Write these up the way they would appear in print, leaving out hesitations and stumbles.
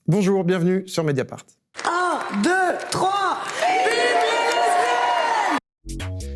Bonjour, bienvenue sur Mediapart. 1, 2, 3.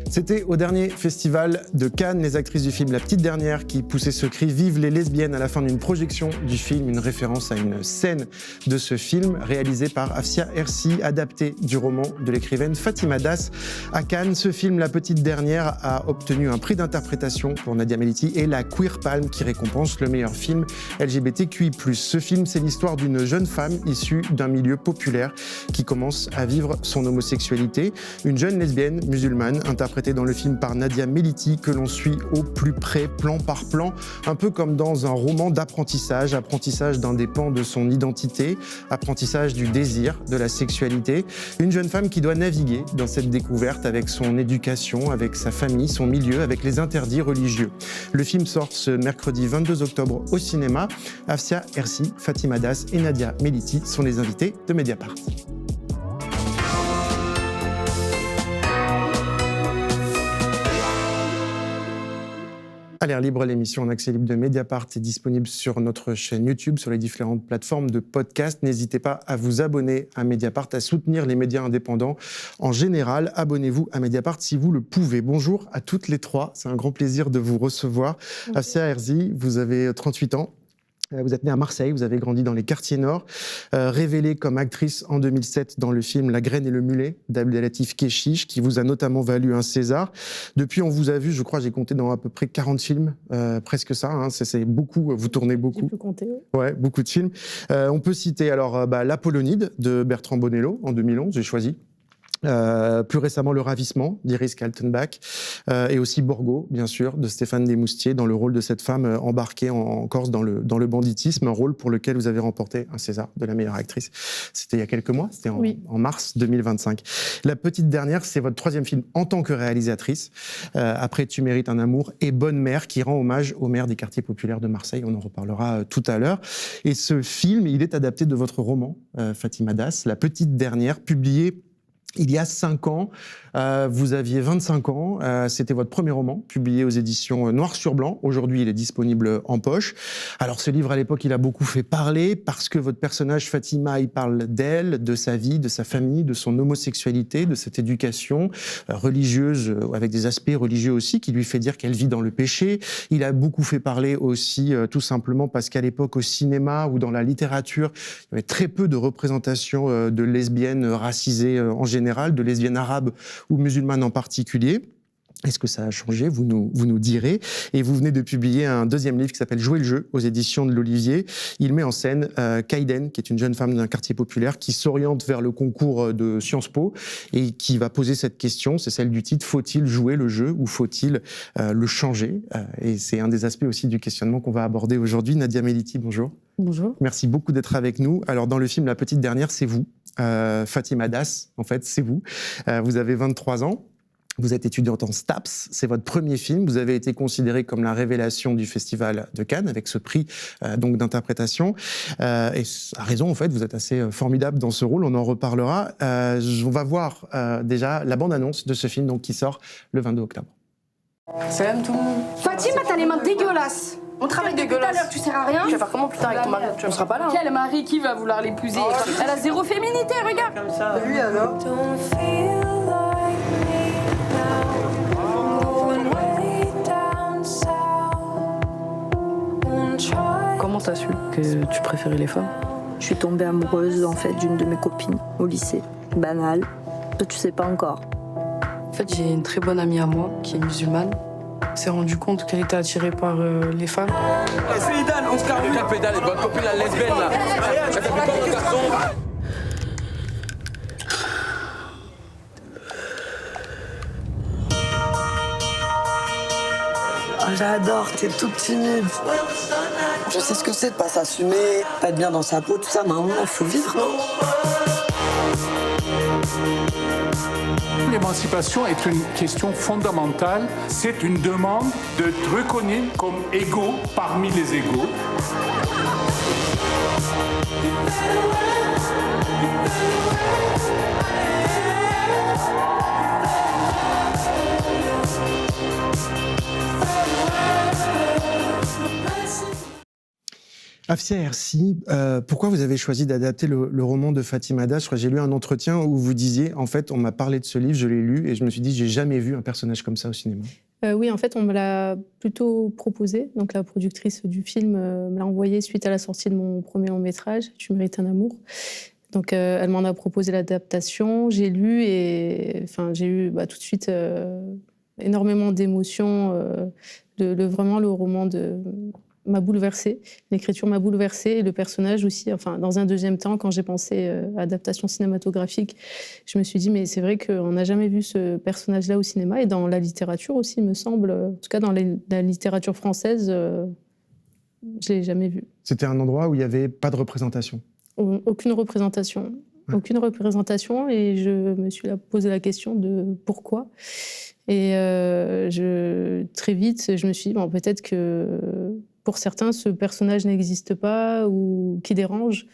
C'était au dernier festival de Cannes, les actrices du film La Petite Dernière qui poussaient ce cri « Vive les lesbiennes » à la fin d'une projection du film, une référence à une scène de ce film réalisé par Afsia Hersi, adapté du roman de l'écrivaine Fatima Das. À Cannes, ce film La Petite Dernière a obtenu un prix d'interprétation pour Nadia Meliti et la Queer Palm qui récompense le meilleur film LGBTQI+. Ce film, c'est l'histoire d'une jeune femme issue d'un milieu populaire qui commence à vivre son homosexualité. Une jeune lesbienne musulmane interprétée dans le film par Nadia Meliti que l'on suit au plus près, plan par plan, un peu comme dans un roman d'apprentissage, apprentissage d'un des pans de son identité, apprentissage du désir, de la sexualité. Une jeune femme qui doit naviguer dans cette découverte avec son éducation, avec sa famille, son milieu, avec les interdits religieux. Le film sort ce mercredi 22 octobre au cinéma. Afsia Hersi, Fatima Das et Nadia Meliti sont les invités de Mediapart. À l'air libre, l'émission en accès libre de Mediapart est disponible sur notre chaîne YouTube, sur les différentes plateformes de podcast. N'hésitez pas à vous abonner à Mediapart, à soutenir les médias indépendants en général. Abonnez-vous à Mediapart si vous le pouvez. Bonjour à toutes les trois, c'est un grand plaisir de vous recevoir. Afsia Hersi, vous avez 38 ans. Vous êtes née à Marseille, vous avez grandi dans les quartiers nord, révélée comme actrice en 2007 dans le film La Graine et le Mulet d'Abdelatif Kechiche, qui vous a notamment valu un César. Depuis, on vous a vu, je crois, j'ai compté dans à peu près 40 films, presque ça, hein, c'est beaucoup, vous tournez beaucoup. J'ai pu compter, oui. Ouais, beaucoup de films. On peut citer alors L'Apollonide de Bertrand Bonello en 2011, j'ai choisi. Plus récemment, Le Ravissement d'Iris Kaltenbach et aussi Borgo, bien sûr, de Stéphane Desmoustiers, dans le rôle de cette femme embarquée en Corse dans le banditisme, un rôle pour lequel vous avez remporté un César de la meilleure actrice. C'était il y a quelques mois, c'était en mars 2025. La Petite Dernière, c'est votre troisième film en tant que réalisatrice, après Tu mérites un amour et Bonne mère, qui rend hommage aux maires des quartiers populaires de Marseille, on en reparlera tout à l'heure. Et ce film, il est adapté de votre roman, Fatima Das, La Petite Dernière, publié il y a 5 ans, vous aviez 25 ans, c'était votre premier roman, publié aux éditions Noir sur Blanc. Aujourd'hui, il est disponible en poche. Alors, ce livre, à l'époque, il a beaucoup fait parler parce que votre personnage, Fatima, il parle d'elle, de sa vie, de sa famille, de son homosexualité, de cette éducation religieuse, avec des aspects religieux aussi, qui lui fait dire qu'elle vit dans le péché. Il a beaucoup fait parler aussi, tout simplement, parce qu'à l'époque, au cinéma ou dans la littérature, il y avait très peu de représentation de lesbiennes racisées en général, de lesbiennes arabes ou musulmanes en particulier. Est-ce que ça a changé ? Vous nous direz. Et vous venez de publier un deuxième livre qui s'appelle Jouer le jeu aux éditions de l'Olivier. Il met en scène Kaiden, qui est une jeune femme d'un quartier populaire qui s'oriente vers le concours de Sciences Po et qui va poser cette question, c'est celle du titre, faut-il jouer le jeu ou faut-il le changer ? Et c'est un des aspects aussi du questionnement qu'on va aborder aujourd'hui. Nadia Meliti, bonjour. Bonjour. Merci beaucoup d'être avec nous. Alors dans le film La Petite Dernière, c'est vous. Fatima Das, en fait, c'est vous. Vous avez 23 ans. Vous êtes étudiante en STAPS, c'est votre premier film. Vous avez été considérée comme la révélation du Festival de Cannes avec ce prix donc d'interprétation. Et à raison, en fait, vous êtes assez formidable dans ce rôle. On en reparlera. On va voir déjà la bande-annonce de ce film donc, qui sort le 22 octobre. Salam tout le monde. Fatima, t'as les mains dégueulasses. On travaille depuis tout à l'heure, tu sers à rien. Tu vas faire comment plus tard avec ton mari? Tu ne seras pas là. Quel mari qui va vouloir l'épouser? Elle a zéro féminité, regarde. Comme ça. Lui alors? Comment t'as su que tu préférais les femmes? Je suis tombée amoureuse en fait d'une de mes copines au lycée. Banal. Toi tu sais pas encore. En fait, j'ai une très bonne amie à moi qui est musulmane. Elle s'est rendue compte qu'elle était attirée par les femmes. C'est Idan, on se calme. Quelle pédale, les bonnes copines, la lesbienne là. Elle fait plus peur aux garçons. Oh, j'adore, t'es toute timide. Je sais ce que c'est de pas s'assumer, pas être bien dans sa peau, tout ça, mais à un moment, faut vivre, non? L'émancipation est une question fondamentale. C'est une demande d'être reconnu comme égaux parmi les égaux. Afsia Hersi, pourquoi vous avez choisi d'adapter le roman de Fatima Das? Je crois que j'ai lu un entretien où vous disiez, en fait, on m'a parlé de ce livre, je l'ai lu, et je me suis dit, j'ai jamais vu un personnage comme ça au cinéma. Oui, en fait, on me l'a plutôt proposé. Donc, la productrice du film me l'a envoyé suite à la sortie de mon premier long-métrage, Tu mérites un amour. Donc, elle m'en a proposé l'adaptation. J'ai lu et j'ai eu tout de suite énormément d'émotions. Vraiment, le roman m'a bouleversée. L'écriture m'a bouleversée et le personnage aussi. Dans un deuxième temps, quand j'ai pensé adaptation cinématographique, je me suis dit, mais c'est vrai qu'on n'a jamais vu ce personnage-là au cinéma et dans la littérature aussi, il me semble. En tout cas, dans la littérature française, je ne l'ai jamais vu. C'était un endroit où il n'y avait pas de représentation? Aucune représentation. Ouais. Aucune représentation et je me suis posé la question de pourquoi. Et très vite, je me suis dit, peut-être que pour certains, ce personnage n'existe pas ou qui dérange.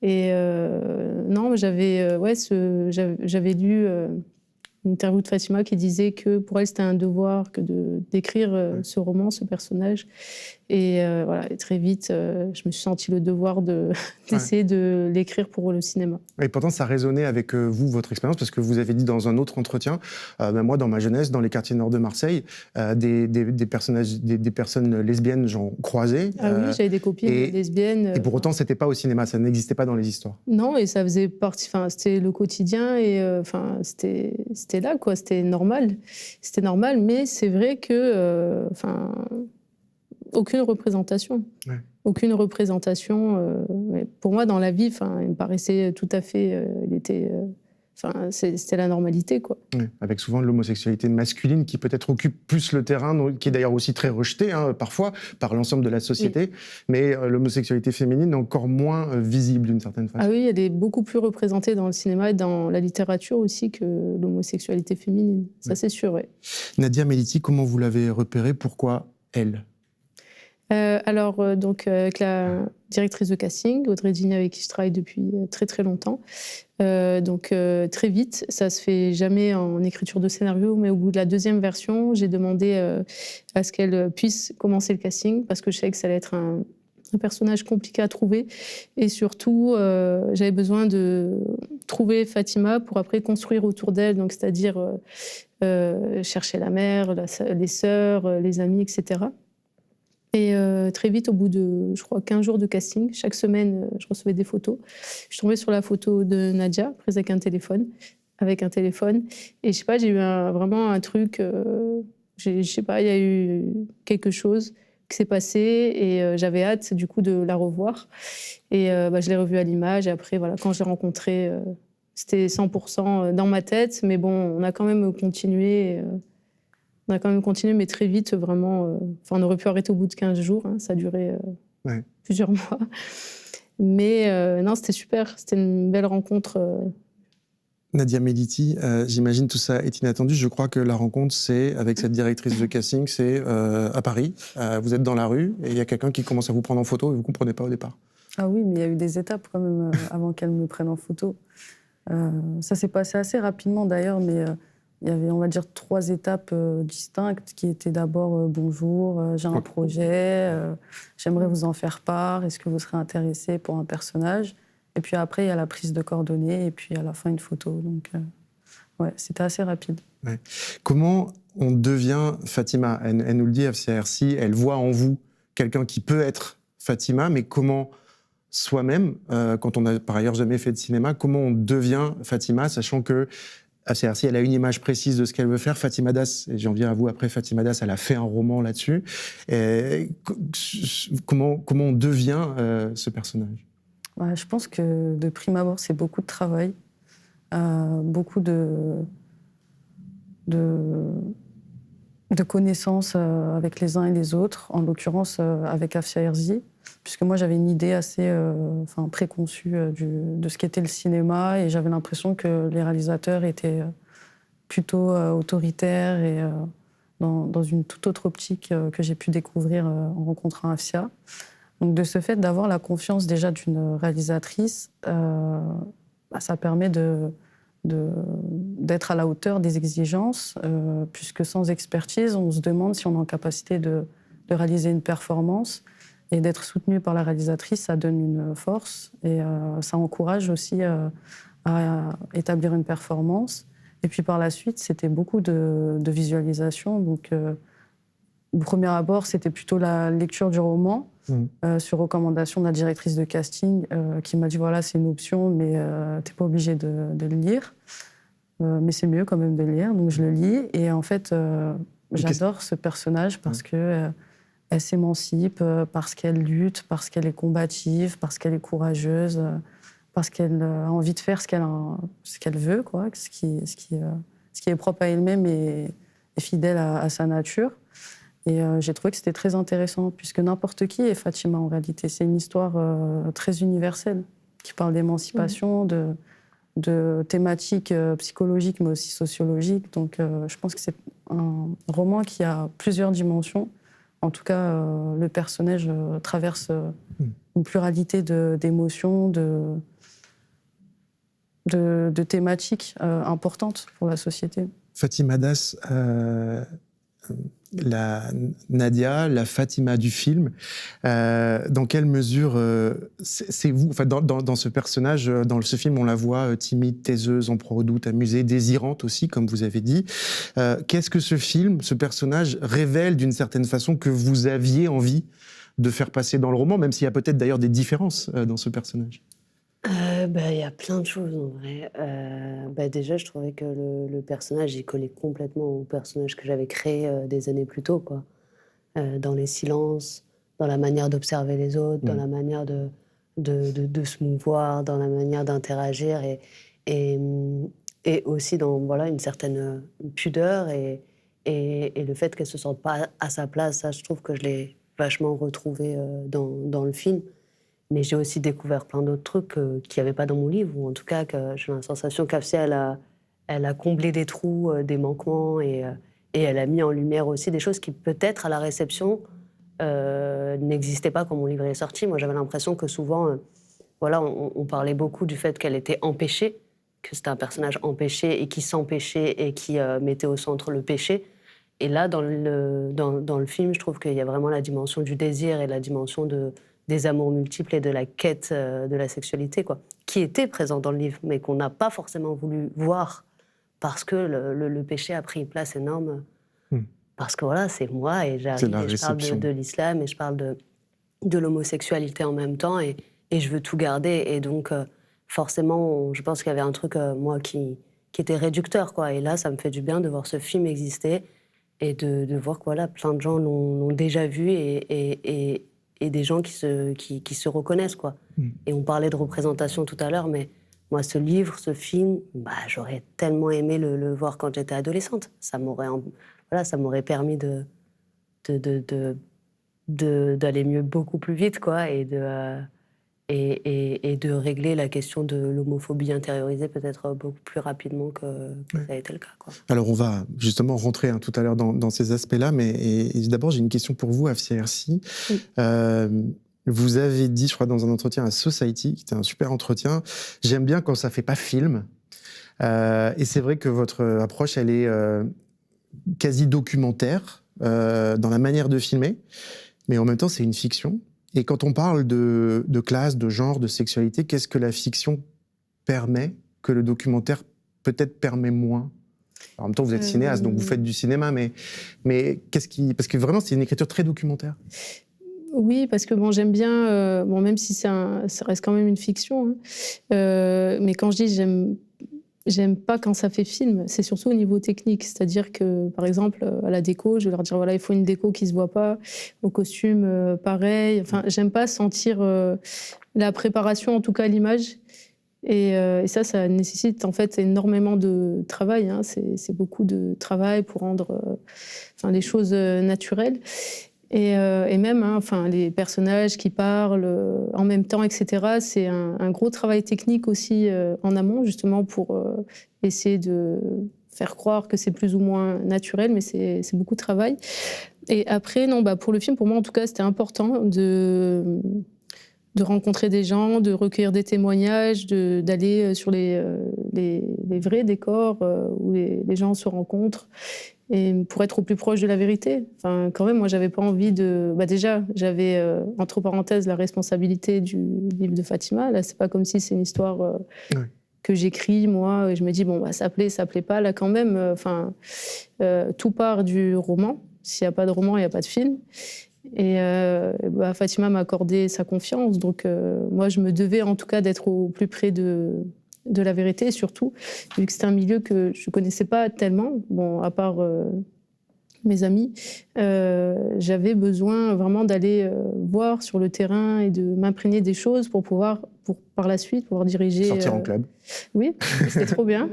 Et non, j'avais lu une interview de Fatima qui disait que pour elle, c'était un devoir d'écrire ce roman, ce personnage. Et et très vite, je me suis senti le devoir d'essayer de l'écrire pour le cinéma. Et pourtant, ça résonnait avec vous, votre expérience, parce que vous avez dit dans un autre entretien, moi, dans ma jeunesse, dans les quartiers nord de Marseille, des personnes lesbiennes, j'en croisais. Ah oui, j'avais des copines lesbiennes. Et pour autant, c'était pas au cinéma, ça n'existait pas dans les histoires. Non, et ça faisait partie, c'était le quotidien, et c'était là, quoi, c'était normal. C'était normal, mais c'est vrai que, aucune représentation. Ouais. Aucune représentation. Mais pour moi, dans la vie, il me paraissait tout à fait... c'était la normalité, quoi. Ouais, avec souvent l'homosexualité masculine qui peut-être occupe plus le terrain, qui est d'ailleurs aussi très rejetée, parfois, par l'ensemble de la société. Oui. Mais l'homosexualité féminine est encore moins visible, d'une certaine façon. Ah oui, elle est beaucoup plus représentée dans le cinéma et dans la littérature aussi que l'homosexualité féminine. Ça, c'est sûr, oui. Nadia Meliti, comment vous l'avez repérée? Pourquoi elle? Avec la directrice de casting, Audrey Dini, avec qui je travaille depuis très très longtemps. Très vite, ça se fait jamais en écriture de scénario, mais au bout de la deuxième version, j'ai demandé à ce qu'elle puisse commencer le casting, parce que je savais que ça allait être un personnage compliqué à trouver. Et surtout, j'avais besoin de trouver Fatima pour après construire autour d'elle, donc c'est-à-dire chercher la mère, les sœurs, les amis, etc. Et très vite, au bout de, je crois, 15 jours de casting, chaque semaine, je recevais des photos. Je suis tombée sur la photo de Nadia, prise avec un téléphone. Et je sais pas, j'ai eu vraiment un truc, je sais pas, il y a eu quelque chose qui s'est passé et j'avais hâte, du coup, de la revoir. Et je l'ai revue à l'image. Et après, voilà, quand je l'ai rencontrée, c'était 100% dans ma tête. Mais bon, on a quand même continué... mais très vite, vraiment... on aurait pu arrêter au bout de 15 jours, ça a duré plusieurs mois. Mais non, c'était super, c'était une belle rencontre. Nadia Meliti, j'imagine tout ça est inattendu. Je crois que la rencontre, c'est avec cette directrice de casting, c'est à Paris. Vous êtes dans la rue et il y a quelqu'un qui commence à vous prendre en photo et vous ne comprenez pas au départ. Ah oui, mais il y a eu des étapes quand même avant qu'elle me prenne en photo. Ça s'est passé assez rapidement d'ailleurs, mais... il y avait, on va dire, 3 étapes distinctes qui étaient d'abord bonjour, j'ai un projet, j'aimerais vous en faire part, est-ce que vous serez intéressé pour un personnage? Et puis après, il y a la prise de coordonnées et puis à la fin, une photo. Donc, c'était assez rapide. Ouais. Comment on devient Fatima? Elle nous le dit, Afsia Hersi, elle voit en vous quelqu'un qui peut être Fatima, mais comment soi-même, quand on n'a par ailleurs jamais fait de cinéma, comment on devient Fatima, sachant que Afsia Hersi, elle a une image précise de ce qu'elle veut faire. Fatima Das, et j'en viens à vous après, Fatima Das, elle a fait un roman là-dessus. Comment on devient ce personnage? Je pense que de prime abord, c'est beaucoup de travail, beaucoup de connaissances avec les uns et les autres, en l'occurrence avec Afsia Hersi, puisque moi j'avais une idée assez préconçue de ce qu'était le cinéma et j'avais l'impression que les réalisateurs étaient plutôt autoritaires et dans une toute autre optique que j'ai pu découvrir en rencontrant Afsia. Donc de ce fait d'avoir la confiance déjà d'une réalisatrice, ça permet d'être à la hauteur des exigences, puisque sans expertise, on se demande si on est en capacité de réaliser une performance. Et d'être soutenu par la réalisatrice, ça donne une force et ça encourage aussi à établir une performance. Et puis par la suite, c'était beaucoup de visualisation. Donc, au premier abord, c'était plutôt la lecture du roman sur recommandation de la directrice de casting qui m'a dit voilà, c'est une option, mais t'es pas obligé de le lire. Mais c'est mieux quand même de le lire. Donc je le lis. Et en fait, j'adore ce personnage parce que elle s'émancipe, parce qu'elle lutte, parce qu'elle est combative, parce qu'elle est courageuse, parce qu'elle a envie de faire ce qu'elle veut, quoi, ce qui est propre à elle-même et fidèle à sa nature. Et j'ai trouvé que c'était très intéressant, puisque n'importe qui est Fatima en réalité. C'est une histoire très universelle, qui parle d'émancipation, de thématiques psychologiques, mais aussi sociologiques. Donc je pense que c'est un roman qui a plusieurs dimensions. En tout cas, le personnage traverse une pluralité d'émotions, de thématiques importantes pour la société. Fatima Das, la Nadia, la Fatima du film, dans quelle mesure c'est vous, enfin dans ce personnage, dans ce film, on la voit timide, taiseuse, en proie au doute, amusée, désirante aussi, comme vous avez dit. Qu'est-ce que ce film, ce personnage, révèle d'une certaine façon que vous aviez envie de faire passer dans le roman, même s'il y a peut-être d'ailleurs des différences dans ce personnage? Y a plein de choses en vrai. Déjà, je trouvais que le personnage, il collait complètement au personnage que j'avais créé des années plus tôt, quoi. Dans les silences, dans la manière d'observer les autres, dans la manière de se mouvoir, dans la manière d'interagir et aussi dans une certaine pudeur et le fait qu'elle se sente pas à sa place. Ça, je trouve que je l'ai vachement retrouvé dans le film. Mais j'ai aussi découvert plein d'autres trucs qu'il n'y avait pas dans mon livre, ou en tout cas que j'ai la sensation qu'Afsia, elle a comblé des trous, des manquements, et elle a mis en lumière aussi des choses qui, peut-être, à la réception, n'existaient pas quand mon livre est sorti. Moi, j'avais l'impression que souvent, on parlait beaucoup du fait qu'elle était empêchée, que c'était un personnage empêché et qui s'empêchait et qui mettait au centre le péché. Et là, dans le film, je trouve qu'il y a vraiment la dimension du désir et la dimension des amours multiples et de la quête de la sexualité, quoi, qui était présent dans le livre, mais qu'on n'a pas forcément voulu voir parce que le péché a pris une place énorme. Parce que c'est moi et j'arrive et je parle de l'islam et je parle de l'homosexualité en même temps et je veux tout garder. Et donc, forcément, je pense qu'il y avait un truc, moi, qui était réducteur, quoi. Et là, ça me fait du bien de voir ce film exister et de voir que plein de gens l'ont déjà vu et des gens qui se reconnaissent, quoi. Et on parlait de représentation tout à l'heure, mais moi, ce livre, ce film, j'aurais tellement aimé le voir quand j'étais adolescente. Ça m'aurait permis d'aller mieux beaucoup plus vite, quoi, et de régler la question de l'homophobie intériorisée peut-être beaucoup plus rapidement que ça a été le cas, quoi. Alors, on va justement rentrer tout à l'heure dans ces aspects-là, mais d'abord, j'ai une question pour vous, Afsia Hirsi. Vous avez dit, je crois, dans un entretien à Society, qui était un super entretien, « J'aime bien quand ça ne fait pas film ». Et c'est vrai que votre approche, elle est quasi documentaire dans la manière de filmer, mais en même temps, c'est une fiction. Et quand on parle de classe, de genre, de sexualité, qu'est-ce que la fiction permet que le documentaire peut-être permet moins? En même temps, vous êtes cinéaste, donc vous faites du cinéma, mais qu'est-ce qui... Parce que vraiment, c'est une écriture très documentaire. Oui, parce que j'aime bien, même si ça reste quand même une fiction, mais quand je dis j'aime pas quand ça fait film, c'est surtout au niveau technique. C'est-à-dire que, par exemple, à la déco, je vais leur dire, il faut une déco qui se voit pas, au costume, pareil. Enfin, j'aime pas sentir la préparation, en tout cas l'image. Et ça nécessite en fait énormément de travail. C'est beaucoup de travail pour rendre les choses naturelles. Et même, les personnages qui parlent en même temps, etc., c'est un gros travail technique aussi en amont, justement, pour essayer de faire croire que c'est plus ou moins naturel, mais c'est beaucoup de travail. Et après, pour le film, pour moi, en tout cas, c'était important de rencontrer des gens, de recueillir des témoignages, d'aller sur les vrais décors où les gens se rencontrent. et pour être au plus proche de la vérité. Enfin, quand même, moi, j'avais pas envie de... déjà, j'avais, entre parenthèses, la responsabilité du livre de Fatima. Là, c'est pas comme si c'est une histoire que j'écris, moi, et je me dis, bon, ça plaît pas. Là, quand même, tout part du roman. S'il n'y a pas de roman, il n'y a pas de film. Et Fatima m'a accordé sa confiance. Donc, moi, je me devais, en tout cas, d'être au plus près de la vérité, et surtout, vu que c'était un milieu que je ne connaissais pas tellement, bon, à part mes amis, j'avais besoin vraiment d'aller voir sur le terrain et de m'imprégner des choses pour par la suite, pouvoir diriger... Sortir en club. Oui, c'était trop bien.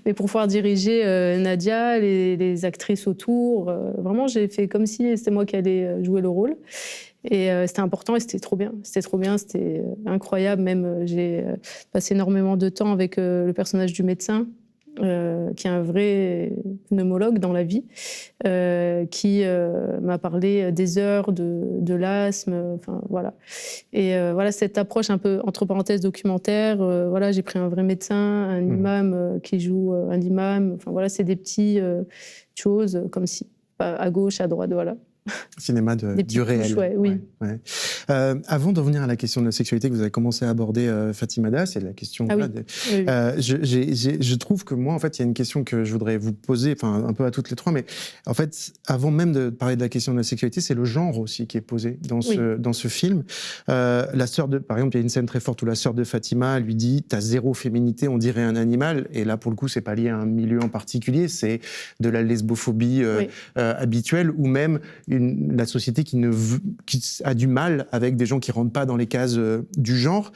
Mais pour pouvoir diriger Nadia, les actrices autour, vraiment, j'ai fait comme si c'était moi qui allais jouer le rôle. Et c'était important et c'était trop bien. C'était incroyable. Même, j'ai passé énormément de temps avec le personnage du médecin, qui est un vrai pneumologue dans la vie, qui m'a parlé des heures de l'asthme, enfin voilà. Et voilà, cette approche un peu, entre parenthèses, documentaire, voilà, j'ai pris un vrai médecin, un imam qui joue un imam, enfin voilà, c'est des petites choses comme si, à gauche, à droite, voilà. Cinéma du réel. Touches, oui. Ouais. Avant de revenir à la question de la sexualité que vous avez commencé à aborder, Fatima Da, c'est la question... Je trouve que moi, en fait, il y a une question que je voudrais vous poser, enfin, un peu à toutes les trois, mais en fait, avant même de parler de la question de la sexualité, c'est le genre aussi qui est posé dans ce film. La sœur par exemple, il y a une scène très forte où la sœur de Fatima lui dit « T'as zéro féminité, on dirait un animal ». Et là, pour le coup, c'est pas lié à un milieu en particulier, c'est de la lesbophobie habituelle, ou même la société qui a du mal avec des gens qui rentrent pas dans les cases du genre.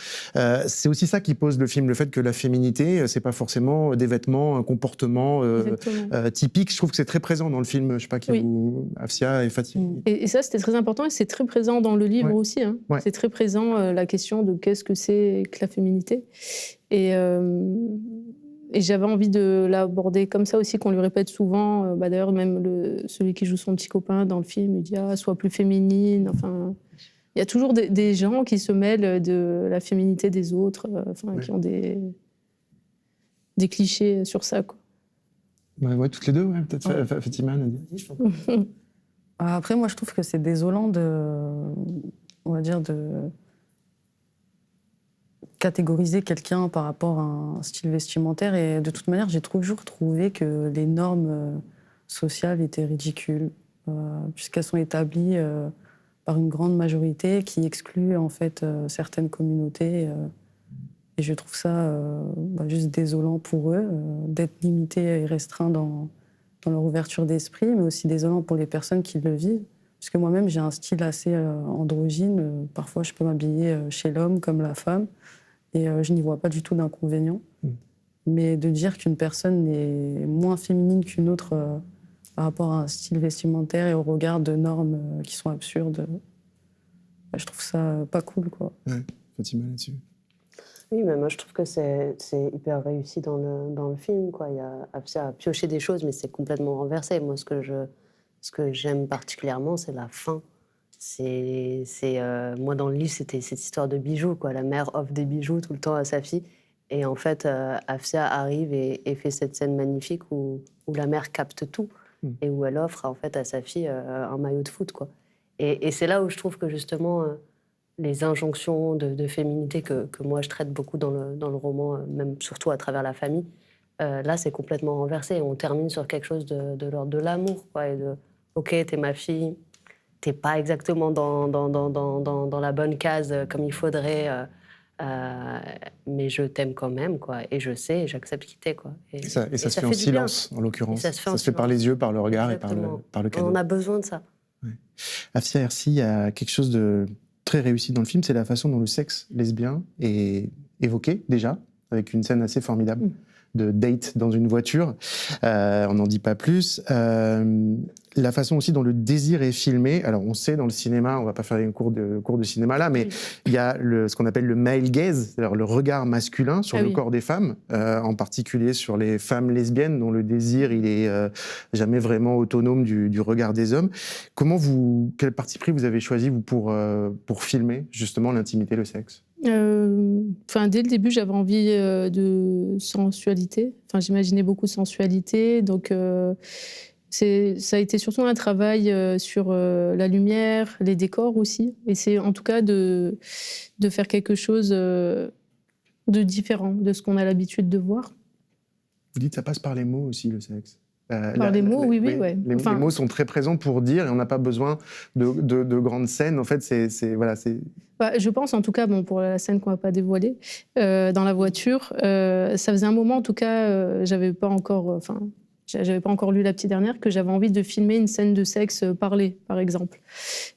C'est aussi ça qui pose le film, le fait que la féminité, c'est pas forcément des vêtements, un comportement typique. Je trouve que c'est très présent dans le film. Je sais pas Afsia et Fatima. Et ça, c'était très important et c'est très présent dans le livre aussi. Hein. C'est très présent la question de qu'est-ce que c'est que la féminité. Et j'avais envie de l'aborder comme ça aussi, qu'on lui répète souvent. D'ailleurs, même celui qui joue son petit copain dans le film, il dit « sois plus féminine ». Enfin, il y a toujours des gens qui se mêlent de la féminité des autres, qui ont des clichés sur ça, quoi. Toutes les deux, peut-être Fatima, Nadia. Après, moi, je trouve que c'est désolant de catégoriser quelqu'un par rapport à un style vestimentaire. Et de toute manière, j'ai toujours trouvé que les normes sociales étaient ridicules, puisqu'elles sont établies par une grande majorité qui exclut en fait certaines communautés. Et je trouve ça juste désolant pour eux, d'être limités et restreints dans leur ouverture d'esprit, mais aussi désolant pour les personnes qui le vivent. Puisque moi-même, j'ai un style assez androgyne. Parfois, je peux m'habiller chez l'homme comme la femme. Et je n'y vois pas du tout d'inconvénient. Mais de dire qu'une personne est moins féminine qu'une autre par rapport à un style vestimentaire et au regard de normes qui sont absurdes, je trouve ça pas cool, quoi. Fatima, là-dessus. Oui, mais moi, je trouve que c'est hyper réussi dans le film, quoi. Afsia a pioché des choses, mais c'est complètement renversé. Moi, ce que j'aime particulièrement, c'est la fin. Moi, dans le livre, c'était cette histoire de bijoux, quoi. La mère offre des bijoux tout le temps à sa fille. Et en fait, Afsia arrive et fait cette scène magnifique où la mère capte tout et où elle offre en fait à sa fille un maillot de foot, quoi. Et c'est là où je trouve que justement les injonctions de féminité que moi je traite beaucoup dans le roman, même surtout à travers la famille, là c'est complètement renversé. Et on termine sur quelque chose de l'ordre de l'amour, quoi. Et de ok, t'es ma fille. T'es pas exactement dans la bonne case comme il faudrait, mais je t'aime quand même, quoi. Et je sais, et j'accepte qui t'es, quoi. Et ça se fait en silence, en l'occurrence. Ça se fait par les yeux, par le regard. Exactement. Et par le cadeau. On a besoin de ça. Afsia Hersi, il y a quelque chose de très réussi dans le film, c'est la façon dont le sexe lesbien est évoqué, déjà, avec une scène assez formidable. De date dans une voiture, on n'en dit pas plus. La façon aussi dont le désir est filmé, alors on sait dans le cinéma, on va pas faire un cours de cinéma là, mais il y a ce qu'on appelle le male gaze, alors le regard masculin sur le corps des femmes, en particulier sur les femmes lesbiennes dont le désir il est jamais vraiment autonome du regard des hommes. Quel parti pris vous avez choisi vous pour filmer justement l'intimité, le sexe? Dès le début, j'avais envie de sensualité. J'imaginais beaucoup de sensualité. Donc, Ça a été surtout un travail sur la lumière, les décors aussi. Et c'est en tout cas de faire quelque chose de différent de ce qu'on a l'habitude de voir. Vous dites ça passe par les mots aussi, le sexe. Par les mots, oui. Les mots sont très présents pour dire, et on n'a pas besoin de grandes scènes. En fait, je pense, en tout cas, pour la scène qu'on ne va pas dévoiler, dans la voiture, ça faisait un moment, en tout cas, j'avais pas encore lu La Petite Dernière, que j'avais envie de filmer une scène de sexe parlée, par exemple.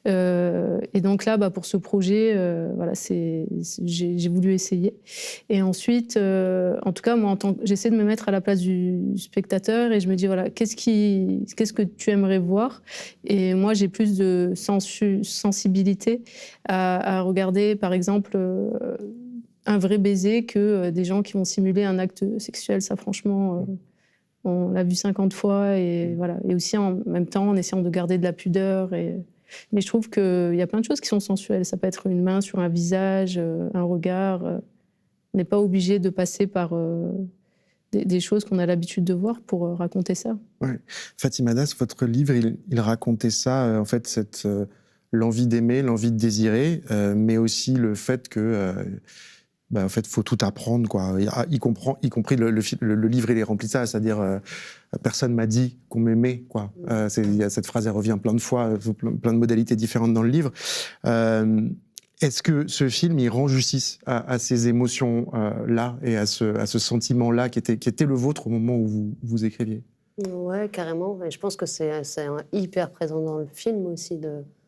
Et donc là, pour ce projet, j'ai voulu essayer. Et ensuite, en tout cas, moi, j'essaie de me mettre à la place du spectateur et je me dis, voilà, qu'est-ce que tu aimerais voir? Et moi, j'ai plus de sensibilité à regarder, par exemple, un vrai baiser que des gens qui vont simuler un acte sexuel. Ça, franchement... on l'a vu 50 fois et voilà. Et aussi en même temps en essayant de garder de la pudeur. Mais je trouve qu'il y a plein de choses qui sont sensuelles. Ça peut être une main sur un visage, un regard. On n'est pas obligé de passer par des choses qu'on a l'habitude de voir pour raconter ça. Ouais. Fatima Das, votre livre, il racontait ça, en fait, l'envie d'aimer, l'envie de désirer, mais aussi le fait que... en fait, faut tout apprendre, quoi. Y compris le livre, il est rempli de ça, c'est-à-dire personne m'a dit qu'on m'aimait, quoi. Cette phrase, elle revient plein de fois, plein de modalités différentes dans le livre. Est-ce que ce film, il rend justice à ces émotions-là et à ce sentiment-là qui était le vôtre au moment où vous écriviez? Ouais, carrément. Et je pense que c'est hyper présent dans le film aussi.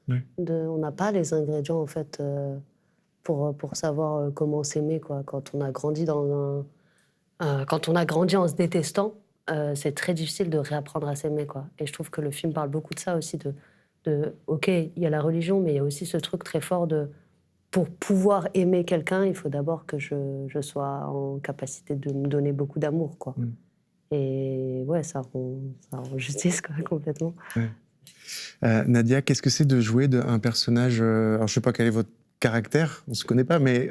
On n'a pas les ingrédients, en fait. Pour savoir comment s'aimer, quoi. Quand on a grandi quand on a grandi en se détestant, c'est très difficile de réapprendre à s'aimer, quoi. Et je trouve que le film parle beaucoup de ça aussi, ok, il y a la religion, mais il y a aussi ce truc très fort pour pouvoir aimer quelqu'un, il faut d'abord que je sois en capacité de me donner beaucoup d'amour, quoi. Et ouais, ça rend justice, quoi, complètement. Ouais. Nadia, qu'est-ce que c'est de jouer un personnage, alors je sais pas quel est votre caractère, on se connaît pas, mais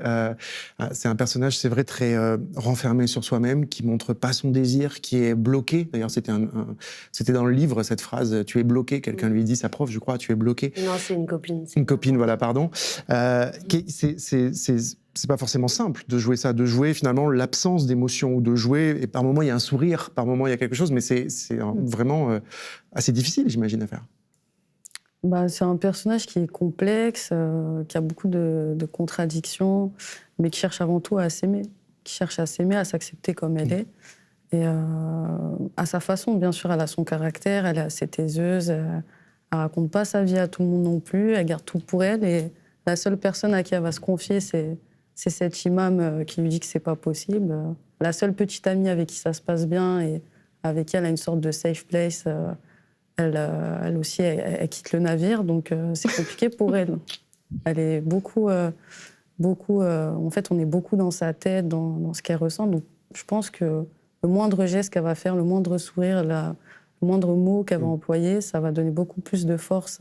c'est un personnage, c'est vrai, très renfermé sur soi-même, qui montre pas son désir, qui est bloqué. D'ailleurs, c'était dans le livre, cette phrase, tu es bloqué, quelqu'un lui dit, sa prof, je crois, tu es bloqué. Non, c'est une copine. Une copine, voilà, pardon. C'est pas forcément simple de jouer ça, de jouer finalement l'absence d'émotion, ou de jouer, et par moments il y a un sourire, par moments il y a quelque chose, mais c'est vraiment assez difficile, j'imagine, à faire. C'est un personnage qui est complexe, qui a beaucoup de contradictions, mais qui cherche avant tout à s'aimer. Qui cherche à s'aimer, à s'accepter comme elle est. Et à sa façon, bien sûr, elle a son caractère, elle est assez taiseuse, elle raconte pas sa vie à tout le monde non plus, elle garde tout pour elle. Et la seule personne à qui elle va se confier, c'est cet imam qui lui dit que c'est pas possible. La seule petite amie avec qui ça se passe bien et avec qui elle a une sorte de safe place... Elle aussi, elle quitte le navire, donc c'est compliqué pour elle. Elle est beaucoup... en fait, on est beaucoup dans sa tête, dans ce qu'elle ressent. Donc, je pense que le moindre geste qu'elle va faire, le moindre sourire, le moindre mot qu'elle va employer, ça va donner beaucoup plus de force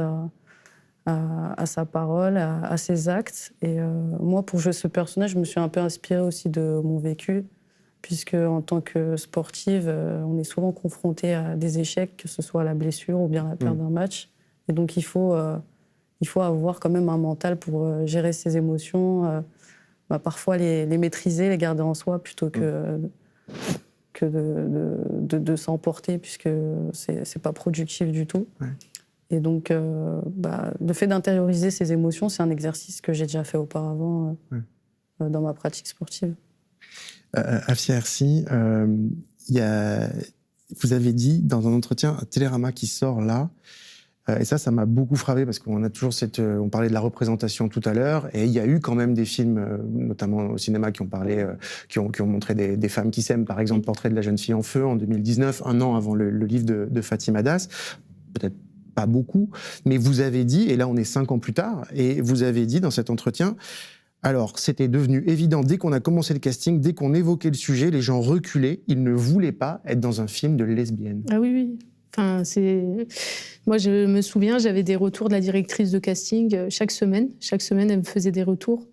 à sa parole, à ses actes. Et moi, pour jouer ce personnage, je me suis un peu inspirée aussi de mon vécu, puisque en tant que sportive, on est souvent confronté à des échecs, que ce soit la blessure ou bien la perte d'un match. Et donc, il faut avoir quand même un mental pour gérer ses émotions, parfois les maîtriser, les garder en soi, plutôt que de s'emporter, puisque c'est pas productif du tout. Ouais. Et donc, le fait d'intérioriser ses émotions, c'est un exercice que j'ai déjà fait auparavant dans ma pratique sportive. Afia Hirsi, vous avez dit dans un entretien à Télérama qui sort là, et ça m'a beaucoup frappé parce qu'on a toujours on parlait de la représentation tout à l'heure, et il y a eu quand même des films, notamment au cinéma, qui ont montré des femmes qui s'aiment, par exemple Portrait de la jeune fille en feu en 2019, un an avant le livre de Fatima Das, peut-être pas beaucoup, mais vous avez dit, et là on est 5 ans plus tard, et vous avez dit dans cet entretien, alors c'était devenu évident dès qu'on a commencé le casting, dès qu'on évoquait le sujet, les gens reculaient, ils ne voulaient pas être dans un film de lesbienne. Ah oui. Enfin, moi, je me souviens, j'avais des retours de la directrice de casting chaque semaine. Chaque semaine, elle me faisait des retours.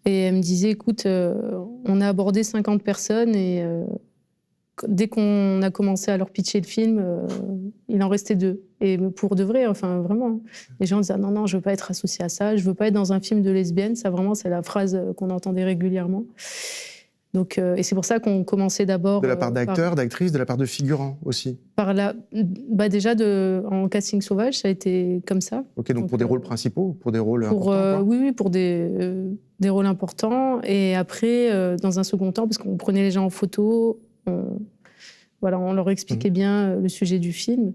Et elle me disait, écoute, on a abordé 50 personnes et dès qu'on a commencé à leur pitcher le film, il en restait 2. Et pour de vrai, enfin vraiment. Les gens disaient non, je veux pas être associée à ça, je veux pas être dans un film de lesbienne. Ça vraiment, c'est la phrase qu'on entendait régulièrement. Donc, et c'est pour ça qu'on commençait d'abord... De la part d'acteurs, d'actrices, de la part de figurants aussi. Déjà, en casting sauvage, ça a été comme ça. Ok, donc pour des rôles principaux, pour des rôles importants Oui, pour des rôles importants. Et après, dans un second temps, parce qu'on prenait les gens en photo, on leur expliquait bien le sujet du film.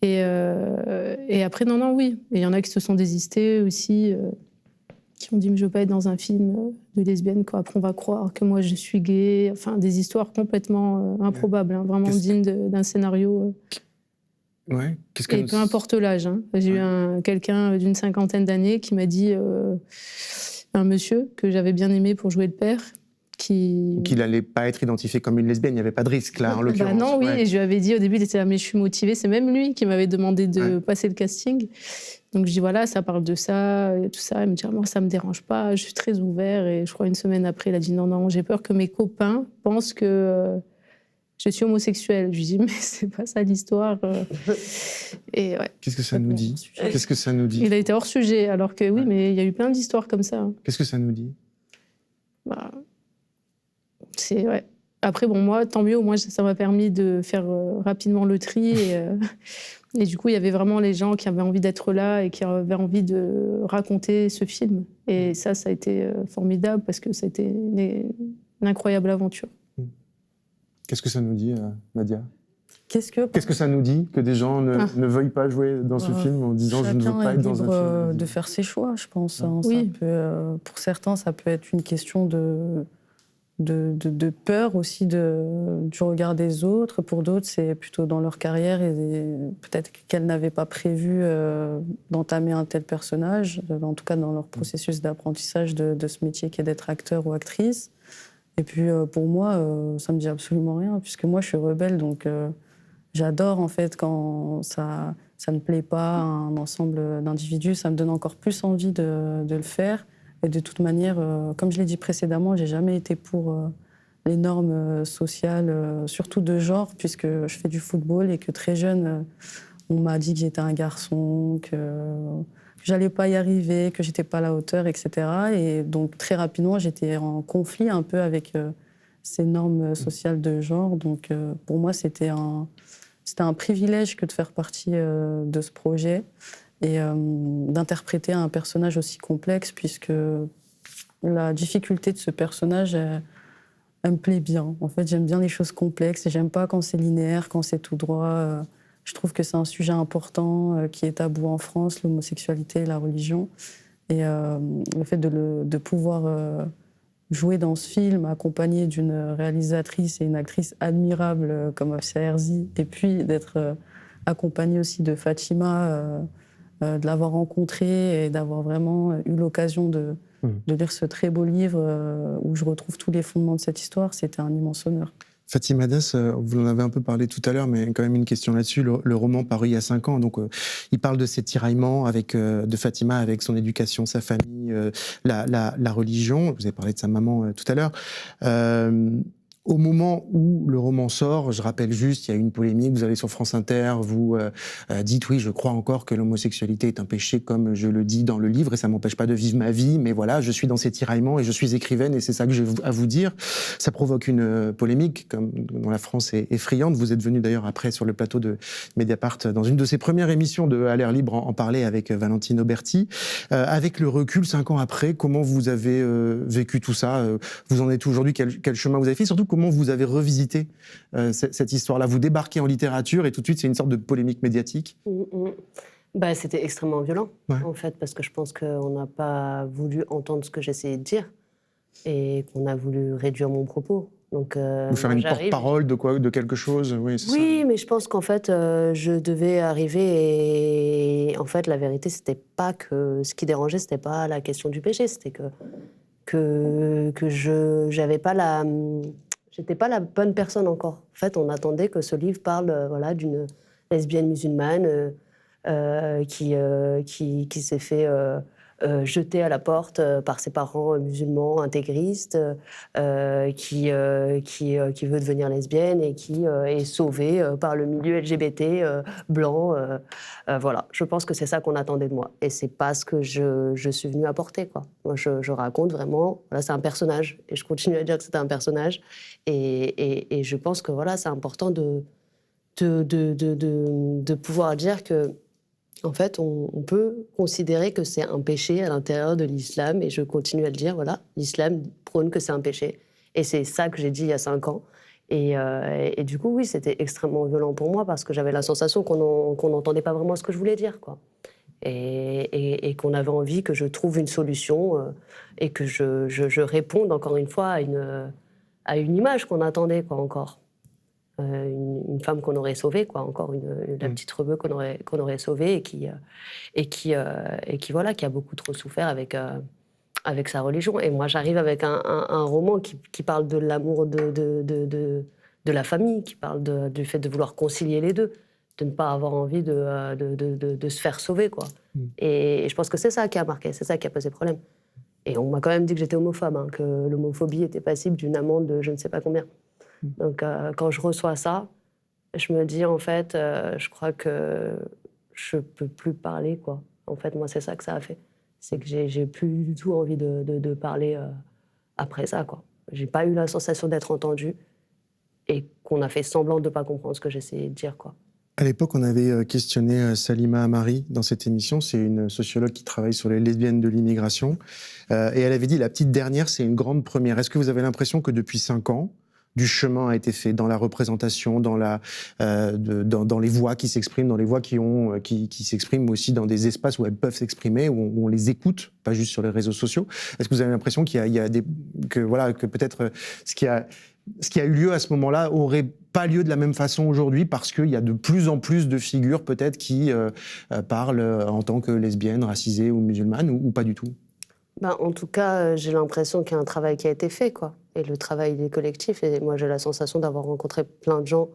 Et après, oui. Et il y en a qui se sont désistés aussi, qui ont dit « mais je veux pas être dans un film de lesbienne, quoi. Après on va croire que moi je suis gay ». Enfin, des histoires complètement improbables, vraiment dignes d'un scénario. Ouais. Et peu importe l'âge. J'ai eu quelqu'un d'une 50aine d'années qui m'a dit, un monsieur que j'avais bien aimé pour jouer le père, qu'il n'allait pas être identifié comme une lesbienne, il n'y avait pas de risque là en l'occurrence. Non, oui, et je lui avais dit au début, il était là, mais je suis motivée, c'est même lui qui m'avait demandé de passer le casting. Donc je dis voilà, ça parle de ça, et tout ça. Il me dit moi ça me dérange pas, je suis très ouvert. Et je crois une semaine après, il a dit non, j'ai peur que mes copains pensent que je suis homosexuelle. Je lui dis mais c'est pas ça l'histoire. Et ouais. Qu'est-ce que ça nous dit ? Qu'est-ce que ça nous dit ? Il a été hors sujet, alors que oui, mais il y a eu plein d'histoires comme ça. Qu'est-ce que ça nous dit ? Après, moi, tant mieux, au moins ça m'a permis de faire rapidement le tri. Et du coup, il y avait vraiment les gens qui avaient envie d'être là et qui avaient envie de raconter ce film. Et ça a été formidable parce que ça a été une incroyable aventure. Qu'est-ce que ça nous dit, Nadia ? Qu'est-ce que ça nous dit que des gens ne veuillent pas jouer dans ce film en disant « je ne veux pas être dans un film » ? Chacun est libre de faire ses choix, je pense. Oui. Pour certains, ça peut être une question de peur aussi du regard des autres. Pour d'autres, c'est plutôt dans leur carrière et peut-être qu'elles n'avaient pas prévu d'entamer un tel personnage, en tout cas dans leur processus d'apprentissage de ce métier qui est d'être acteur ou actrice. Et puis pour moi, ça me dit absolument rien, puisque moi je suis rebelle, donc j'adore en fait quand ça ne plaît pas à un ensemble d'individus, ça me donne encore plus envie de le faire. Et de toute manière, comme je l'ai dit précédemment, j'ai jamais été pour les normes sociales, surtout de genre, puisque je fais du football et que très jeune, on m'a dit que j'étais un garçon, que j'allais pas y arriver, que j'étais pas à la hauteur, etc. Et donc très rapidement, j'étais en conflit un peu avec ces normes sociales de genre. Donc pour moi, c'était un privilège que de faire partie de ce projet. Et d'interpréter un personnage aussi complexe, puisque la difficulté de ce personnage, elle me plaît bien. En fait, j'aime bien les choses complexes, et j'aime pas quand c'est linéaire, quand c'est tout droit. Je trouve que c'est un sujet important qui est tabou en France, l'homosexualité et la religion. Et le fait de pouvoir jouer dans ce film, accompagné d'une réalisatrice et une actrice admirable comme Afsia Herzi, et puis d'être accompagné aussi de Fatima, de l'avoir rencontrée et d'avoir vraiment eu l'occasion de lire ce très beau livre où je retrouve tous les fondements de cette histoire, c'était un immense honneur. Fatima Das, vous en avez un peu parlé tout à l'heure, mais quand même une question là-dessus. Le roman paru il y a 5 ans, donc il parle de ces tiraillements de Fatima avec son éducation, sa famille, la religion. Vous avez parlé de sa maman tout à l'heure. Au moment où le roman sort, je rappelle juste, il y a une polémique, vous allez sur France Inter, vous dites, oui, je crois encore que l'homosexualité est un péché, comme je le dis dans le livre, et ça m'empêche pas de vivre ma vie, mais voilà, je suis dans ces tiraillements et je suis écrivaine, et c'est ça que j'ai à vous dire. Ça provoque une polémique, comme dont la France est friande. Vous êtes venu d'ailleurs après sur le plateau de Mediapart, dans une de ses premières émissions de À l'air libre, en parler avec Valentine Auberti. Avec le recul, 5 ans après, comment vous avez vécu tout ça ? Vous en êtes aujourd'hui, quel chemin vous avez fait ? Surtout, comment vous avez revisité cette histoire-là ? Vous débarquez en littérature et tout de suite, c'est une sorte de polémique médiatique. C'était extrêmement violent, en fait, parce que je pense qu'on n'a pas voulu entendre ce que j'essayais de dire et qu'on a voulu réduire mon propos. Donc, vous faire une porte-parole de quoi, de quelque chose, oui, c'est ça. Mais je pense qu'en fait, je devais arriver et en fait, la vérité, c'était pas que ce qui dérangeait, c'était pas la question du péché, c'était que j'avais pas j'étais pas la bonne personne encore. En fait, on attendait que ce livre parle d'une lesbienne musulmane qui s'est fait jeté à la porte par ses parents musulmans intégristes, qui veut devenir lesbienne et qui est sauvée par le milieu LGBT blanc. Voilà, je pense que c'est ça qu'on attendait de moi. Et c'est pas ce que je suis venue apporter, quoi. Moi, je raconte vraiment... Voilà, c'est un personnage. Et je continue à dire que c'est un personnage. Et je pense que voilà, c'est important de pouvoir dire que, en fait, on peut considérer que c'est un péché à l'intérieur de l'islam. Et je continue à le dire, voilà, l'islam prône que c'est un péché. Et c'est ça que j'ai dit il y a 5 ans. Et du coup, oui, c'était extrêmement violent pour moi parce que j'avais la sensation qu'on n'entendait pas vraiment ce que je voulais dire, quoi. Et qu'on avait envie que je trouve une solution et que je réponde, encore une fois, à une image qu'on attendait, quoi, encore. Une femme qu'on aurait sauvée, quoi, encore la petite rebeu qu'on aurait sauvée et qui voilà, qui a beaucoup trop souffert avec sa religion. Et moi, j'arrive avec un roman qui parle de l'amour de la famille, qui parle du fait de vouloir concilier les deux, de ne pas avoir envie de se faire sauver, quoi. Et je pense que c'est ça qui a marqué, c'est ça qui a posé problème. Et on m'a quand même dit que j'étais homophobe, hein, que l'homophobie était passible d'une amende de je ne sais pas combien. Donc, quand je reçois ça, je me dis, en fait, je crois que je peux plus parler, quoi. En fait, moi, c'est ça que ça a fait. C'est que j'ai plus du tout envie de parler après ça, quoi. J'ai pas eu la sensation d'être entendue et qu'on a fait semblant de pas comprendre ce que j'essayais de dire, quoi. À l'époque, on avait questionné Salima Amari dans cette émission. C'est une sociologue qui travaille sur les lesbiennes de l'immigration. Et elle avait dit, la petite dernière, c'est une grande première. Est-ce que vous avez l'impression que depuis 5 ans, du chemin a été fait dans la représentation, dans les voix qui s'expriment, dans les voix qui s'expriment aussi dans des espaces où elles peuvent s'exprimer, où on les écoute, pas juste sur les réseaux sociaux. Est-ce que vous avez l'impression que peut-être ce qui a eu lieu à ce moment-là aurait pas lieu de la même façon aujourd'hui parce qu'il y a de plus en plus de figures peut-être qui parlent en tant que lesbiennes, racisées ou musulmanes ou pas du tout? En tout cas, j'ai l'impression qu'il y a un travail qui a été fait, quoi. Et le travail est collectif. Et moi, j'ai la sensation d'avoir rencontré plein de gens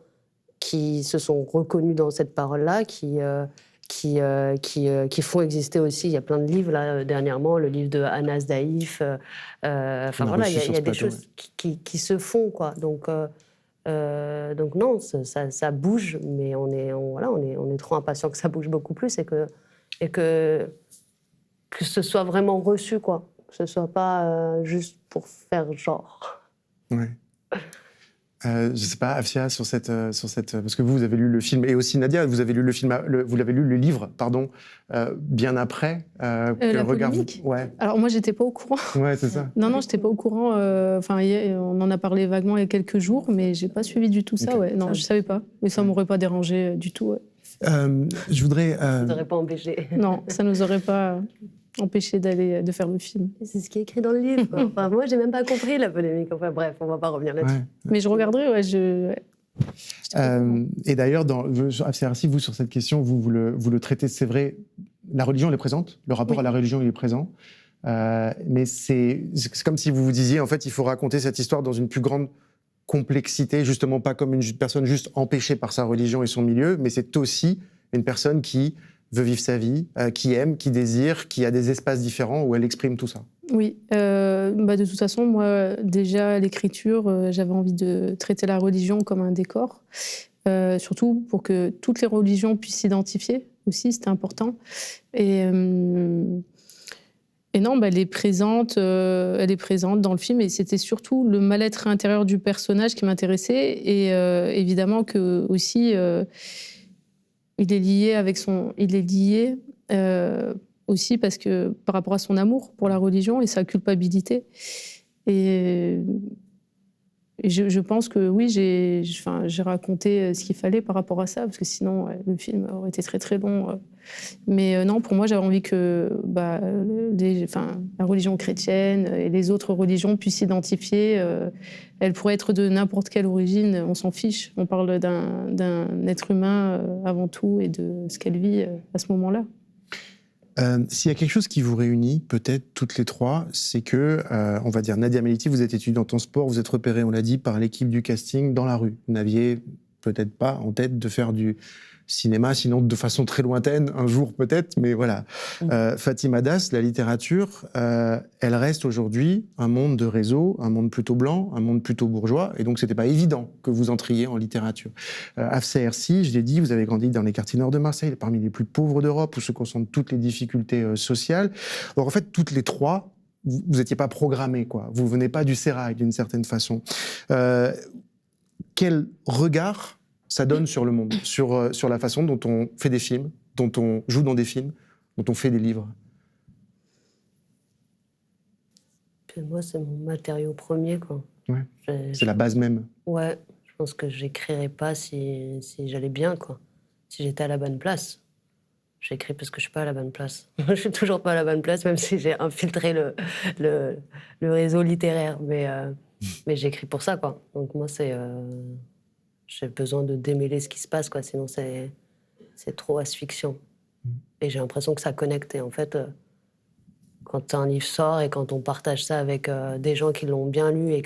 qui se sont reconnus dans cette parole-là, qui font exister aussi. Il y a plein de livres, là, dernièrement, le livre de Anas Daïf. Enfin, voilà, il y a des choses qui se font, quoi. Donc non, ça bouge, mais on est trop impatient que ça bouge beaucoup plus et que ce soit vraiment reçu, quoi. Que ce soit pas juste pour faire genre. Ouais. Je sais pas, Afsia, sur cette, parce que vous avez lu le film, et aussi Nadia, vous avez lu le film, vous l'avez lu le livre, pardon, bien après. La polémique. Ouais. Alors moi, j'étais pas au courant. Ouais, c'est ça. Non, j'étais pas au courant. Enfin, on en a parlé vaguement il y a quelques jours, mais j'ai pas suivi du tout ça. Okay. Ouais. Non, je savais pas. Mais ça m'aurait pas dérangé du tout. Ouais. Je voudrais. Ça nous aurait pas empêché. Non, ça nous aurait pas empêché de faire le film. C'est ce qui est écrit dans le livre. Enfin, moi, j'ai même pas compris la polémique. Enfin bref, on va pas revenir là-dessus. Ouais. Mais je regarderai, ouais. Et d'ailleurs, si vous, sur cette question, vous le traitez, c'est vrai, la religion, elle est présente, le rapport à la religion, il est présent. Mais c'est comme si vous vous disiez, en fait, il faut raconter cette histoire dans une plus grande complexité, justement pas comme une personne juste empêchée par sa religion et son milieu, mais c'est aussi une personne qui veut vivre sa vie, qui aime, qui désire, qui a des espaces différents où elle exprime tout ça. Oui, de toute façon, moi, déjà, à l'écriture, j'avais envie de traiter la religion comme un décor, surtout pour que toutes les religions puissent s'identifier aussi, c'était important. Et non, elle est présente dans le film, et c'était surtout le mal-être intérieur du personnage qui m'intéressait, et évidemment que aussi il est lié aussi parce que par rapport à son amour pour la religion et sa culpabilité. Et je pense que oui, j'ai raconté ce qu'il fallait par rapport à ça, parce que sinon le film aurait été très très long. Mais non, pour moi, j'avais envie que la religion chrétienne et les autres religions puissent s'identifier. Elle pourrait être de n'importe quelle origine, on s'en fiche. On parle d'un être humain avant tout et de ce qu'elle vit à ce moment-là. S'il y a quelque chose qui vous réunit, peut-être toutes les trois, c'est que, on va dire, Nadia Meliti, vous êtes étudiante en sport, vous êtes repérée, on l'a dit, par l'équipe du casting dans la rue. Vous n'aviez peut-être pas en tête de faire du cinéma, sinon de façon très lointaine, un jour peut-être, mais voilà. Fatima Das, la littérature, elle reste aujourd'hui un monde de réseau, un monde plutôt blanc, un monde plutôt bourgeois, et donc c'était pas évident que vous entriez en littérature. Afsa Hersi, je l'ai dit, vous avez grandi dans les quartiers nord de Marseille, parmi les plus pauvres d'Europe, où se concentrent toutes les difficultés sociales. Donc en fait, toutes les trois, vous n'étiez pas programmés, quoi. Vous venez pas du sérail, d'une certaine façon. Quel regard ça donne sur le monde, sur la façon dont on fait des films, dont on joue dans des films, dont on fait des livres? Puis moi, c'est mon matériau premier, quoi. Ouais. C'est la base même. Ouais, je pense que j'écrirais pas si j'allais bien, quoi. Si j'étais à la bonne place. J'écris parce que je suis pas à la bonne place. Je suis toujours pas à la bonne place, même si j'ai infiltré le réseau littéraire. Mais j'écris pour ça, quoi. Donc moi, j'ai besoin de démêler ce qui se passe, quoi. Sinon, c'est trop asphyxiant. Et j'ai l'impression que ça connecte. Et en fait, quand un livre sort et quand on partage ça avec des gens qui l'ont bien lu et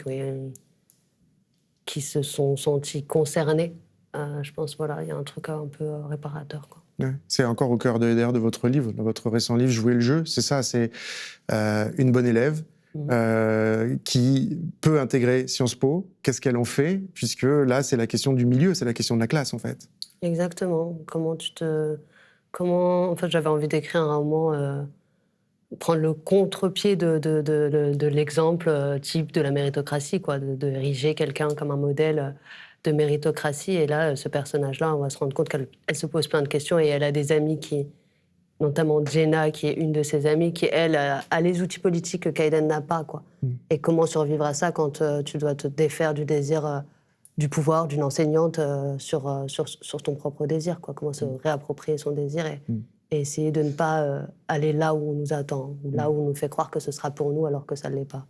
qui se sont sentis concernés, je pense, voilà, il y a un truc un peu réparateur, quoi. Ouais. C'est encore au cœur de votre livre, de votre récent livre, Jouer le jeu. C'est ça, c'est une bonne élève qui peut intégrer Sciences Po. Qu'est-ce qu'elle en fait? Puisque là, c'est la question du milieu, c'est la question de la classe, en fait. Exactement. En fait, j'avais envie d'écrire un roman, prendre le contre-pied de l'exemple type de la méritocratie, quoi, de ériger quelqu'un comme un modèle de méritocratie. Et là, ce personnage-là, on va se rendre compte qu'elle se pose plein de questions et elle a des amis notamment Jenna, qui est une de ses amies, qui, elle, a les outils politiques que Kaiden n'a pas, quoi. Et comment survivre à ça quand tu dois te défaire du désir, du pouvoir d'une enseignante sur ton propre désir, quoi. Comment se réapproprier son désir et essayer de ne pas aller là où on nous attend, ou là où on nous fait croire que ce sera pour nous alors que ça ne l'est pas.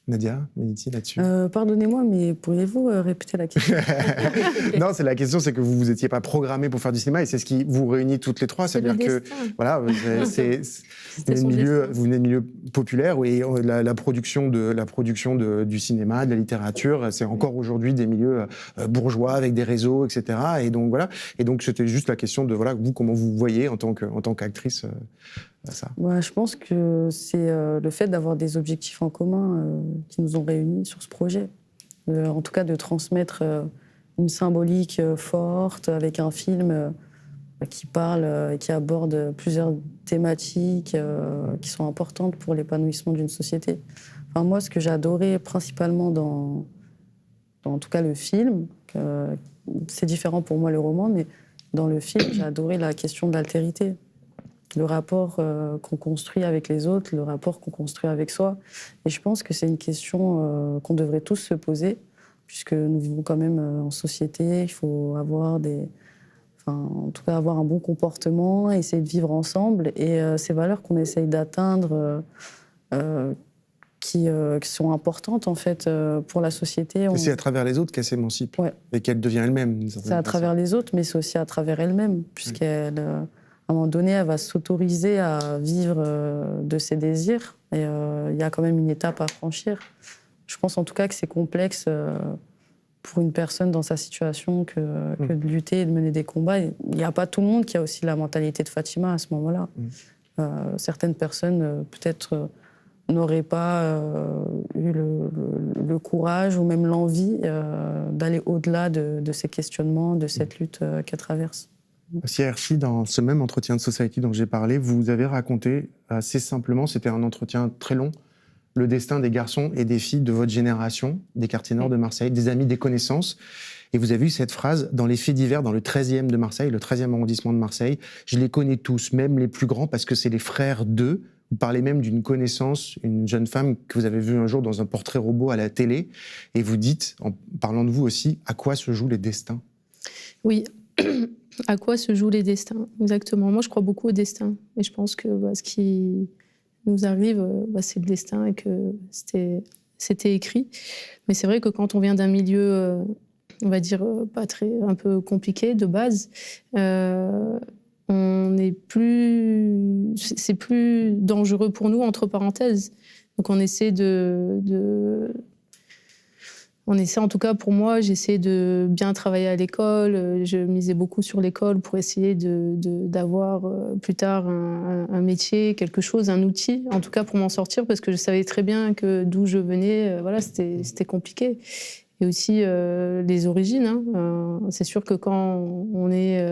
Nadia, Méditi, là-dessus. Pardonnez-moi, mais pourriez-vous répéter la question? Non, c'est la question, c'est que vous n'étiez pas programmés pour faire du cinéma et c'est ce qui vous réunit toutes les trois. C'est-à-dire que voilà, vous venez de milieu populaire et la production du cinéma, de la littérature, c'est encore aujourd'hui des milieux bourgeois avec des réseaux, etc. Et donc voilà. Et donc c'était juste la question de voilà, vous comment vous voyez en tant qu'actrice. Ça. Ouais, je pense que c'est le fait d'avoir des objectifs en commun qui nous ont réunis sur ce projet. En tout cas, de transmettre une symbolique forte avec un film qui parle et qui aborde plusieurs thématiques qui sont importantes pour l'épanouissement d'une société. Enfin, moi, ce que j'ai adoré principalement dans en tout cas le film, c'est différent pour moi le roman, mais dans le film, j'ai adoré la question de l'altérité. Le rapport qu'on construit avec les autres, le rapport qu'on construit avec soi. Et je pense que c'est une question qu'on devrait tous se poser, puisque nous vivons quand même en société, il faut avoir en tout cas avoir un bon comportement, essayer de vivre ensemble. Et ces valeurs qu'on essaye d'atteindre, qui sont importantes en fait pour la société. C'est à travers les autres qu'elle s'émancipe, et qu'elle devient elle-même. C'est à travers les autres, mais c'est aussi à travers elle-même, puisqu'elle... À un moment donné, elle va s'autoriser à vivre de ses désirs. Et il y a quand même une étape à franchir. Je pense en tout cas que c'est complexe pour une personne dans sa situation que de lutter et de mener des combats. Il n'y a pas tout le monde qui a aussi la mentalité de Fatima à ce moment-là. Certaines personnes, peut-être, n'auraient pas eu le courage ou même l'envie d'aller au-delà de ces questionnements, de cette lutte qu'elle traverse. Afsa Hersi, dans ce même entretien de Society dont j'ai parlé, vous avez raconté assez simplement, c'était un entretien très long, le destin des garçons et des filles de votre génération, des quartiers nord de Marseille, des amis, des connaissances. Et vous avez eu cette phrase, dans les faits divers, dans le 13e de Marseille, le 13e arrondissement de Marseille, je les connais tous, même les plus grands, parce que c'est les frères d'eux. Vous parlez même d'une connaissance, une jeune femme que vous avez vue un jour dans un portrait robot à la télé, et vous dites, en parlant de vous aussi, à quoi se jouent les destins? Oui. À quoi se jouent les destins, exactement. Moi, je crois beaucoup au destin. Et je pense que ce qui nous arrive, c'est le destin et que c'était écrit. Mais c'est vrai que quand on vient d'un milieu, on va dire, un peu compliqué de base, c'est plus dangereux pour nous, entre parenthèses. Donc on essaie On essaie, en tout cas pour moi, j'essaie de bien travailler à l'école. Je misais beaucoup sur l'école pour essayer d'avoir plus tard un métier, quelque chose, un outil, en tout cas pour m'en sortir, parce que je savais très bien que d'où je venais, voilà, c'était compliqué. Et aussi les origines. Hein. C'est sûr que quand on est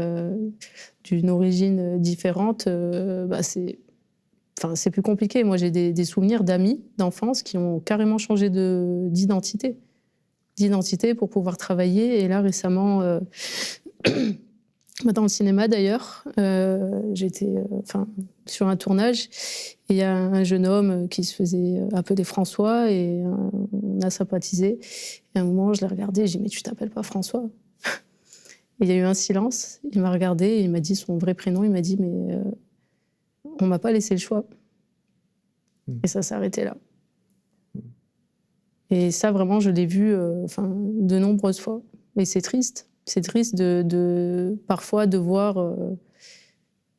d'une origine différente, c'est plus compliqué. Moi, j'ai des souvenirs d'amis d'enfance qui ont carrément changé d'identité pour pouvoir travailler. Et là, récemment, dans le cinéma d'ailleurs, j'étais sur un tournage et il y a un jeune homme qui se faisait appeler François et on a sympathisé. Et à un moment, je l'ai regardé et j'ai dit « Mais tu t'appelles pas François ?» Et il y a eu un silence. Il m'a regardé et il m'a dit son vrai prénom. Il m'a dit « Mais on m'a pas laissé le choix. » Et ça s'est arrêté là. Et ça, vraiment, je l'ai vu de nombreuses fois. Et c'est triste. C'est triste de parfois devoir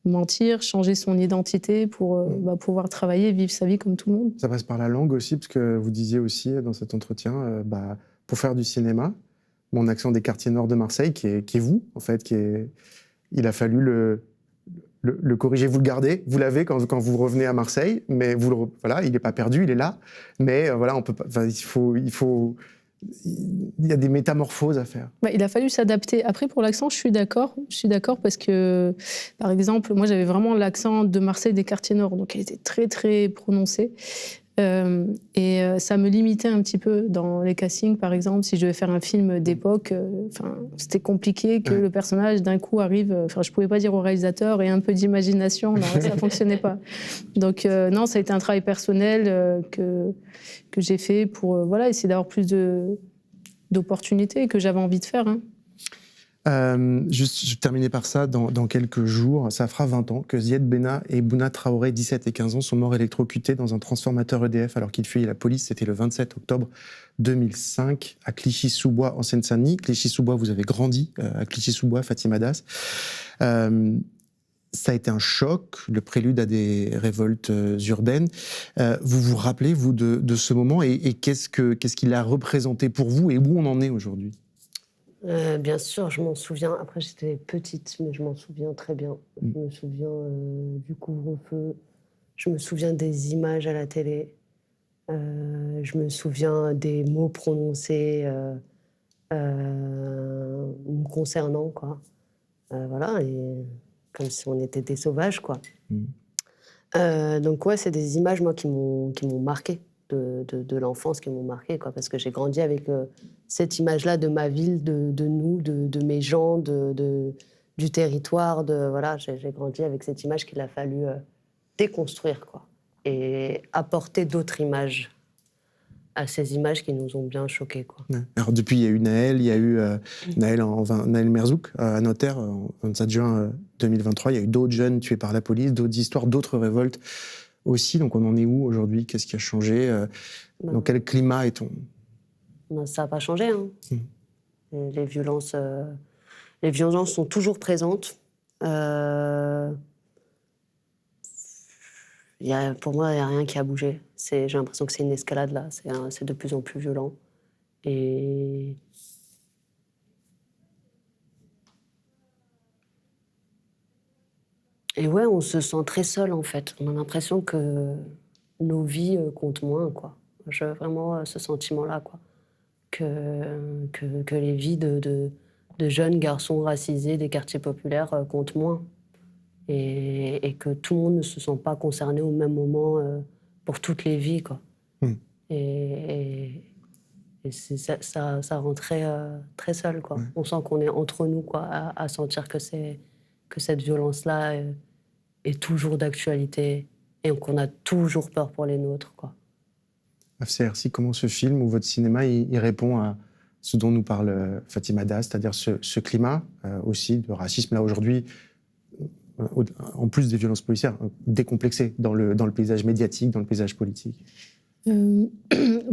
mentir, changer son identité pour pouvoir travailler, vivre sa vie comme tout le monde. Ça passe par la langue aussi, parce que vous disiez aussi dans cet entretien, pour faire du cinéma, mon accent des quartiers nord de Marseille, qui est vous, en fait, il a fallu le corriger, vous le gardez, vous l'avez quand vous revenez à Marseille, mais voilà, il n'est pas perdu, il est là. Mais voilà, on peut pas, il y a des métamorphoses à faire. Il a fallu s'adapter. Après, pour l'accent, je suis d'accord parce que, par exemple, moi, j'avais vraiment l'accent de Marseille des quartiers nord, donc elle était très, très prononcée. Et ça me limitait un petit peu dans les castings, par exemple, si je devais faire un film d'époque, c'était compliqué que le personnage d'un coup arrive. Je pouvais pas dire au réalisateur et un peu d'imagination, non, ça fonctionnait pas. Donc non, ça a été un travail personnel que j'ai fait pour essayer d'avoir plus d'opportunités que j'avais envie de faire. Hein. Juste, je terminais par ça, dans quelques jours, ça fera 20 ans que Ziad Benna et Bouna Traoré, 17 et 15 ans, sont morts électrocutés dans un transformateur EDF alors qu'ils fuyaient la police. C'était le 27 octobre 2005 à Clichy-sous-Bois, en Seine-Saint-Denis. Clichy-sous-Bois, vous avez grandi à Clichy-sous-Bois, Fatima Das. Ça a été un choc, le prélude à des révoltes urbaines. Vous vous rappelez, vous, de ce moment et qu'est-ce qu'il a représenté pour vous et où on en est aujourd'hui ? Bien sûr, je m'en souviens. Après, j'étais petite, mais je m'en souviens très bien. Je me souviens du couvre-feu. Je me souviens des images à la télé. Je me souviens des mots prononcés me concernant, quoi. Voilà, et comme si on était des sauvages, quoi. Donc, ouais, c'est des images, moi, qui m'ont marquée. De l'enfance qui m'ont marqué, quoi, parce que j'ai grandi avec cette image-là de ma ville, de nous, de mes gens, du territoire, voilà, j'ai grandi avec cette image qu'il a fallu déconstruire, quoi, et apporter d'autres images à ces images qui nous ont bien choqués, quoi. Ouais. Alors depuis, il y a eu Naël, il y a eu Naël Merzouk à Nanterre, en 27 juin 2023, il y a eu d'autres jeunes tués par la police, d'autres histoires, d'autres révoltes aussi. Donc on en est où aujourd'hui ? Qu'est-ce qui a changé ? Dans quel climat est-on ? Ça n'a pas changé. Hein. Les violences sont toujours présentes. Pour moi, il n'y a rien qui a bougé. J'ai l'impression que c'est une escalade là. C'est de plus en plus violent. Et ouais, on se sent très seul, en fait. On a l'impression que nos vies comptent moins, quoi. J'ai vraiment ce sentiment-là, quoi. Que les vies de jeunes garçons racisés des quartiers populaires comptent moins. Et que tout le monde ne se sent pas concerné au même moment pour toutes les vies, quoi. Et ça rend très seul, quoi. On sent qu'on est entre nous, quoi, à sentir que cette violence-là est toujours d'actualité et qu'on a toujours peur pour les nôtres, quoi. FCRC, comment ce film ou votre cinéma il répond à ce dont nous parle Fatima Das, c'est-à-dire ce climat aussi de racisme là aujourd'hui, en plus des violences policières, décomplexé dans le paysage médiatique, dans le paysage politique?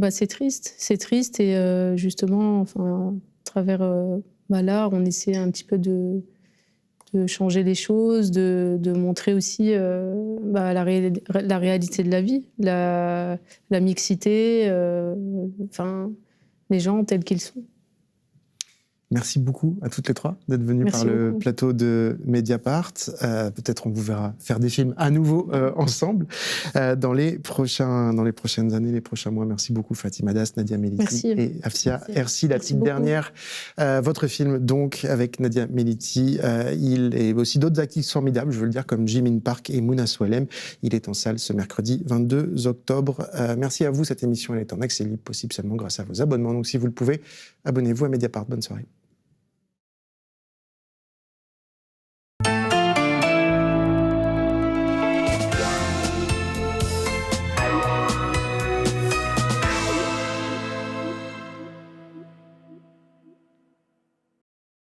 C'est triste et justement, à travers l'art, on essaie un petit peu de changer les choses, de montrer aussi la réalité de la vie, la mixité, les gens tels qu'ils sont. Merci beaucoup à toutes les trois d'être venues par le plateau de Mediapart. Peut-être on vous verra faire des films à nouveau ensemble dans les prochaines années, les prochains mois. Merci beaucoup Fatima Das, Nadia Meliti et Afsia Hersi. La petite dernière, votre film donc avec Nadia Meliti. Il est aussi d'autres actrices formidables, je veux le dire, comme Jimin Park et Mouna Soualem. Il est en salle ce mercredi 22 octobre. Merci à vous. Cette émission elle est en accès libre, possible seulement grâce à vos abonnements. Donc si vous le pouvez, abonnez-vous à Mediapart. Bonne soirée.